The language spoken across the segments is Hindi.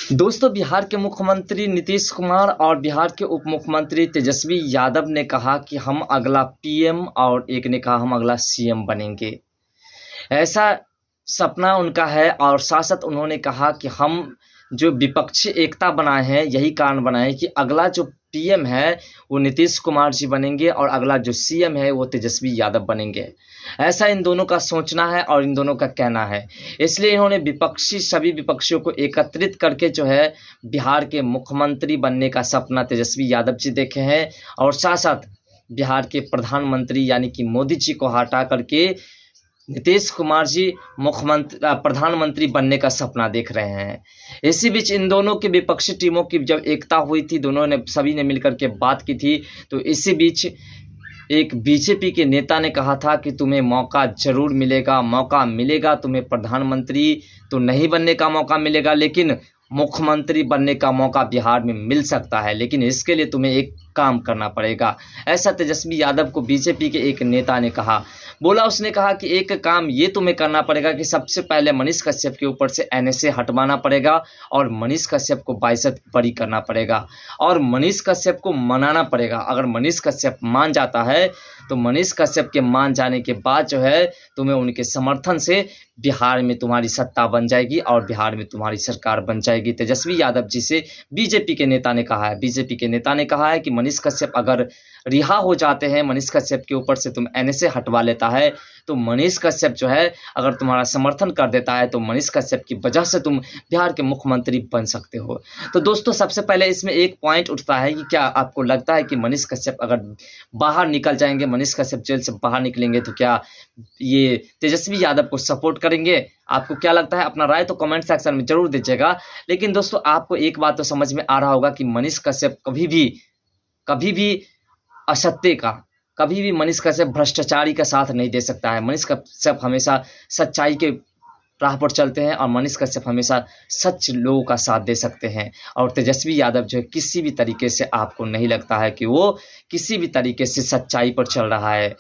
दोस्तों, बिहार के मुख्यमंत्री नीतीश कुमार और बिहार के उप मुख्यमंत्री तेजस्वी यादव ने कहा कि हम अगला पीएम और एक ने कहा हम अगला सीएम बनेंगे। ऐसा सपना उनका है और साथ-साथ उन्होंने कहा कि हम जो विपक्षी एकता बनाए हैं, यही कारण बनाए हैं कि अगला जो पीएम है, वो नीतीश कुमार जी बनेंगे और अगला जो सीएम है, वो तेजस्वी यादव बनेंगे। ऐसा इन दोनों का सोचना है और इन दोनों का कहना है। इसलिए इन्होंने सभी विपक्षियों को एकत्रित करके जो है, बिहार के मुख्यमंत्री बनने का सपना तेजस्वी यादव जी देखे हैं और साथ-साथ बिहार के प्रधानमंत्री यानी कि मोदी जी को हटा करके नीतीश कुमार जी प्रधानमंत्री बनने का सपना देख रहे हैं। इसी बीच इन दोनों की विपक्षी टीमों की जब एकता हुई थी, सभी ने मिलकर के बात की थी, तो इसी बीच एक बीजेपी के नेता ने कहा था कि तुम्हें मौका ज़रूर मिलेगा, तुम्हें प्रधानमंत्री तो नहीं बनने का मौका मिलेगा, लेकिन मुख्यमंत्री बनने का मौका बिहार में मिल सकता है, लेकिन इसके लिए तुम्हें एक काम करना पड़ेगा। ऐसा तेजस्वी यादव को बीजेपी के एक नेता ने कहा। उसने कहा कि एक काम ये तुम्हें करना पड़ेगा कि सबसे पहले मनीष कश्यप के ऊपर से एनएसए हटवाना पड़ेगा और मनीष कश्यप को बाइज्जत बरी करना पड़ेगा और मनीष कश्यप को मनाना पड़ेगा। अगर मनीष कश्यप मान जाता है तो मनीष कश्यप के मान जाने के बाद जो है, तुम्हें उनके समर्थन से बिहार में तुम्हारी सत्ता बन जाएगी और बिहार में तुम्हारी सरकार बन जाएगी। तेजस्वी यादव जी से बीजेपी के नेता ने कहा है कि मनीष कश्यप अगर रिहा हो जाते हैं, मनीष कश्यप के ऊपर से तुम एनएसए हटवा लेता है, तो मनीष कश्यप जो है अगर तुम्हारा समर्थन कर देता है, तो मनीष कश्यप की वजह से तुम बिहार के मुख्यमंत्री बन सकते हो। तो दोस्तों, सबसे पहले इसमें एक पॉइंट उठता है कि क्या आपको लगता है कि मनीष कश्यप अगर बाहर निकल जाएंगे, मनीष कश्यप जेल से बाहर निकलेंगे, तो क्या ये तेजस्वी यादव को सपोर्ट करेंगे? आपको क्या लगता है? अपना राय तो कमेंट सेक्शन में जरूर दीजिएगा। लेकिन दोस्तों, आपको एक बात तो समझ में आ रहा होगा कि मनीष कश्यप कभी भी असत्य का, कभी भी मनीष कश्यप भ्रष्टाचारी का साथ नहीं दे सकता है। मनीष कश्यप हमेशा सच्चाई के राह पर चलते हैं और मनीष कश्यप हमेशा सच लोगों का साथ दे सकते हैं। और तेजस्वी यादव जो है, किसी भी तरीके से आपको नहीं लगता है कि वो किसी भी तरीके से सच्चाई पर चल रहा है।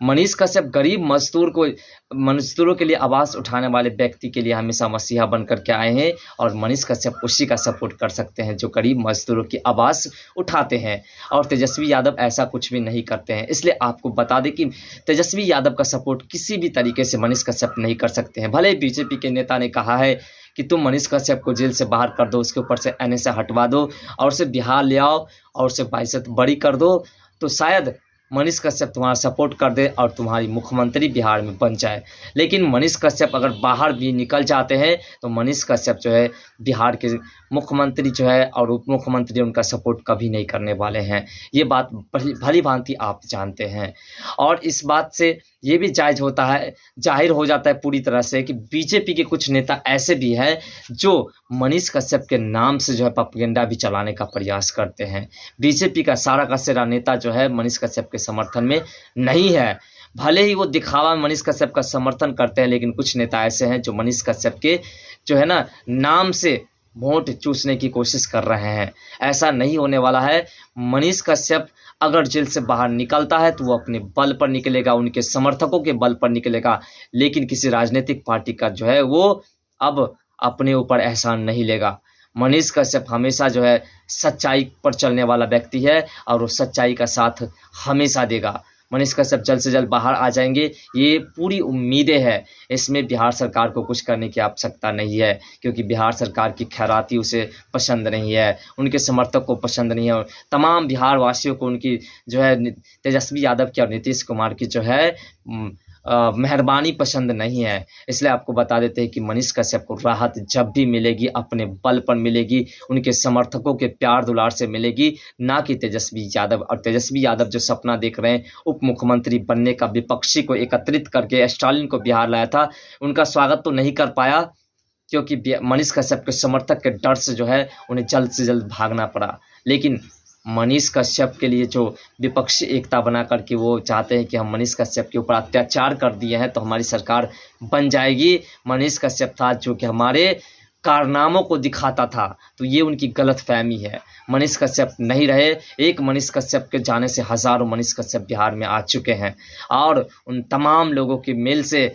मनीष कश्यप गरीब मजदूरों के लिए आवाज़ उठाने वाले व्यक्ति के लिए हमेशा मसीहा बन कर के आए हैं और मनीष कश्यप उसी का सपोर्ट कर सकते हैं जो गरीब मजदूरों की आवाज़ उठाते हैं। और तेजस्वी यादव ऐसा कुछ भी नहीं करते हैं। इसलिए आपको बता दें कि तेजस्वी यादव का सपोर्ट किसी भी तरीके से मनीष कश्यप नहीं कर सकते हैं। भले ही बीजेपी के नेता ने कहा है कि तुम मनीष कश्यप को जेल से बाहर कर दो, उसके ऊपर से एनएसए हटवा दो और उसे बिहार ले आओ और उसे बाइज्जत बरी कर दो, तो शायद मनीष कश्यप तुम्हारा सपोर्ट कर दे और तुम्हारी मुख्यमंत्री बिहार में बन जाए। लेकिन मनीष कश्यप अगर बाहर भी निकल जाते हैं, तो मनीष कश्यप जो है बिहार के मुख्यमंत्री जो है और उप मुख्यमंत्री उनका सपोर्ट कभी नहीं करने वाले हैं। ये बात भली भांति आप जानते हैं। और इस बात से ये भी जाहिर हो जाता है पूरी तरह से कि बीजेपी के कुछ नेता ऐसे भी हैं जो मनीष कश्यप के नाम से जो है प्रोपेगेंडा भी चलाने का प्रयास करते हैं। बीजेपी का सारा का सारा नेता जो है मनीष कश्यप के समर्थन में नहीं है। भले ही वो दिखावा में मनीष कश्यप का समर्थन करते हैं, लेकिन कुछ नेता ऐसे हैं जो मनीष कश्यप के जो है ना नाम से वोट चूसने की कोशिश कर रहे हैं। ऐसा नहीं होने वाला है। मनीष कश्यप अगर जेल से बाहर निकलता है तो वो अपने बल पर निकलेगा, उनके समर्थकों के बल पर निकलेगा, लेकिन किसी राजनीतिक पार्टी का जो है वो अब अपने ऊपर एहसान नहीं लेगा। मनीष कश्यप हमेशा जो है सच्चाई पर चलने वाला व्यक्ति है और वो सच्चाई का साथ हमेशा देगा। मनीष कश्यप जल्द से जल्द बाहर आ जाएंगे, ये पूरी उम्मीदें हैं। इसमें बिहार सरकार को कुछ करने की आवश्यकता नहीं है, क्योंकि बिहार सरकार की खैराती उसे पसंद नहीं है, उनके समर्थक को पसंद नहीं है और तमाम बिहार वासियों को उनकी जो है तेजस्वी यादव की और नीतीश कुमार की जो है मेहरबानी पसंद नहीं है। इसलिए आपको बता देते हैं कि मनीष कश्यप को राहत जब भी मिलेगी अपने बल पर मिलेगी, उनके समर्थकों के प्यार दुलार से मिलेगी, ना कि तेजस्वी यादव। और तेजस्वी यादव जो सपना देख रहे हैं उप मुख्यमंत्री बनने का, विपक्षी को एकत्रित करके स्टालिन को बिहार लाया था, उनका स्वागत तो नहीं कर पाया क्योंकि मनीष कश्यप के समर्थक के डर से जो है उन्हें जल्द से जल्द भागना पड़ा। लेकिन मनीष कश्यप के लिए जो विपक्षी एकता बना करके वो चाहते हैं कि हम मनीष कश्यप के ऊपर अत्याचार कर दिए हैं तो हमारी सरकार बन जाएगी। मनीष कश्यप था जो कि हमारे कारनामों को दिखाता था, तो ये उनकी गलतफहमी है। मनीष कश्यप नहीं रहे। एक मनीष कश्यप के जाने से हज़ारों मनीष कश्यप बिहार में आ चुके हैं और उन तमाम लोगों के मेल से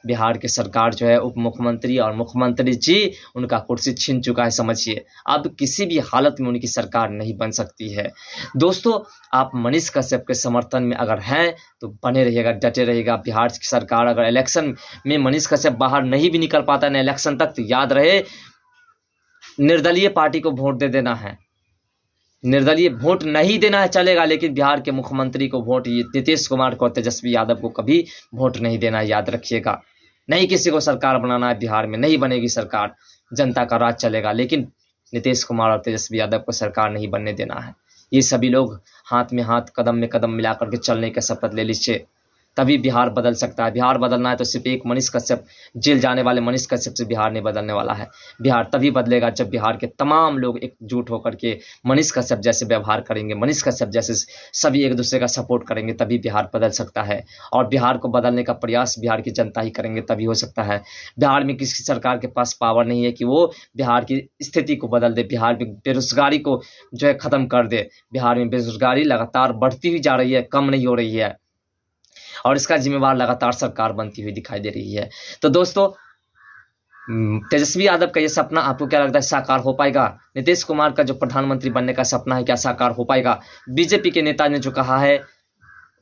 बिहार की सरकार जो है, उप मुख्यमंत्री और मुख्यमंत्री जी उनका कुर्सी छीन चुका है। समझिए, अब किसी भी हालत में उनकी सरकार नहीं बन सकती है। दोस्तों, आप मनीष कश्यप के समर्थन में अगर हैं तो बने रहिएगा, डटे रहिएगा। बिहार की सरकार अगर इलेक्शन में मनीष कश्यप बाहर नहीं भी निकल पाता ना इलेक्शन तक, तो याद रहे निर्दलीय पार्टी को वोट दे देना है। निर्दलीय वोट नहीं देना है चलेगा, लेकिन बिहार के मुख्यमंत्री को वोट, ये नीतीश कुमार को, तेजस्वी यादव को कभी वोट नहीं देना है, याद रखिएगा। नहीं किसी को सरकार बनाना है बिहार में, नहीं बनेगी सरकार, जनता का राज चलेगा, लेकिन नीतीश कुमार और तेजस्वी यादव को सरकार नहीं बनने देना है। ये सभी लोग हाथ में हाथ, कदम में कदम मिला करके चलने का शपथ ले लीजिए, तभी बिहार बदल सकता है। बिहार बदलना है तो सिर्फ एक मनीष कश्यप, जेल जाने वाले मनीष कश्यप से बिहार नहीं बदलने वाला है। बिहार तभी बदलेगा जब बिहार के तमाम लोग एकजुट होकर के मनीष कश्यप जैसे व्यवहार करेंगे, मनीष कश्यप जैसे सभी एक दूसरे का सपोर्ट करेंगे, तभी बिहार बदल सकता है। और बिहार को बदलने का प्रयास बिहार की जनता ही करेंगे, तभी हो सकता है। बिहार में किसी सरकार के पास पावर नहीं है कि वो बिहार की स्थिति को बदल दे, बिहार में बेरोजगारी को जो है ख़त्म कर दे। बिहार में बेरोजगारी लगातार बढ़ती हुई जा रही है, कम नहीं हो रही है, और इसका जिम्मेवार लगातार सरकार बनती हुई दिखाई दे रही है। तो दोस्तों, तेजस्वी यादव का ये सपना आपको क्या लगता है, साकार हो पाएगा? नीतीश कुमार का जो प्रधानमंत्री बनने का सपना है, क्या साकार हो पाएगा? बीजेपी के नेता ने जो कहा है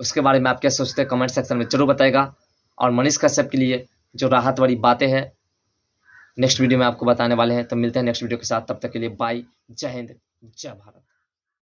उसके बारे में आप क्या सोचते हैं, कमेंट सेक्शन में जरूर बताएगा। और मनीष कश्यप के लिए जो राहत वाली बातें हैं नेक्स्ट वीडियो में आपको बताने वाले हैं। तो मिलते हैं नेक्स्ट वीडियो के साथ, तब तक के लिए बाय, जय हिंद, जय भारत।